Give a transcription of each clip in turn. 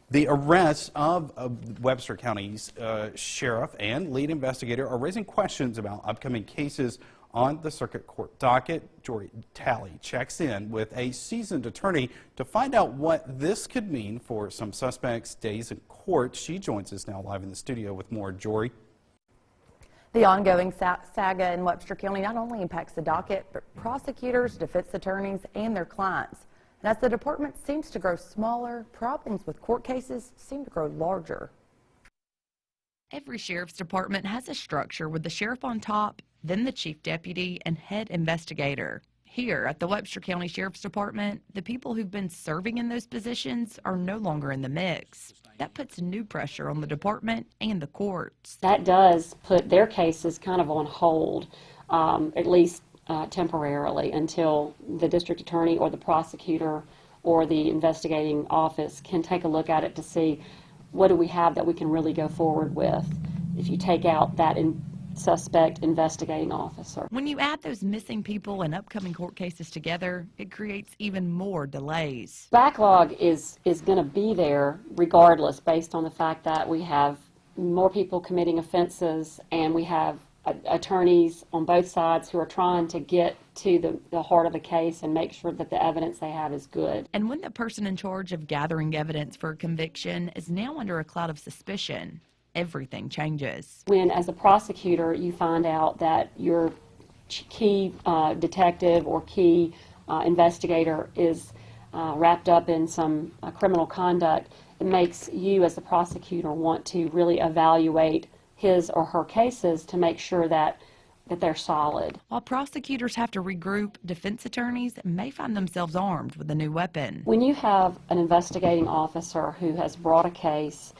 The arrests of Webster County's sheriff and lead investigator are raising questions about upcoming cases on the circuit court docket. Jory Talley checks in with a seasoned attorney to find out what this could mean for some suspects' days in court. She joins us now live in the studio with more. Jory. The ongoing saga in Webster County not only impacts the docket, but prosecutors, defense attorneys, and their clients. And as the department seems to grow smaller, problems with court cases seem to grow larger. Every sheriff's department has a structure with the sheriff on top, then the chief deputy and head investigator. Here at the Webster County Sheriff's Department, the people who've been serving in those positions are no longer in the mix. That puts new pressure on the department and the courts. That does put their cases kind of on hold, at least temporarily, until the district attorney or the prosecutor or the investigating office can take a look at it to see what do we have that we can really go forward with if you take out that suspect investigating officer. When you add those missing people and upcoming court cases together, it creates even more delays. Backlog is going to be there regardless, based on the fact that we have more people committing offenses and we have attorneys on both sides who are trying to get to the heart of the case and make sure that the evidence they have is good. And when the person in charge of gathering evidence for a conviction is now under a cloud of suspicion, everything changes. When, as a prosecutor, you find out that your key detective or key investigator is wrapped up in some criminal conduct, it makes you, as the prosecutor, want to really evaluate his or her cases to make sure that they're solid. While prosecutors have to regroup, defense attorneys may find themselves armed with a new weapon. When you have an investigating officer who has brought a case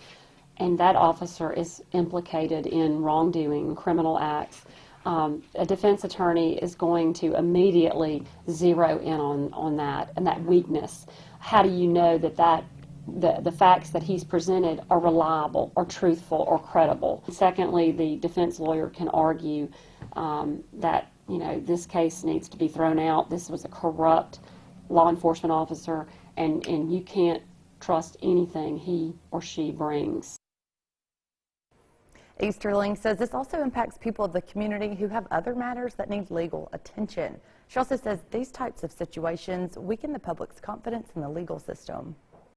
and that officer is implicated in wrongdoing, criminal acts, a defense attorney is going to immediately zero in on that and that weakness. How do you know that the facts that he's presented are reliable or truthful or credible? Secondly, the defense lawyer can argue that, you know, this case needs to be thrown out. This was a corrupt law enforcement officer, and you can't trust anything he or she brings. Easterling says this also impacts people of the community who have other matters that need legal attention. She also says these types of situations weaken the public's confidence in the legal system.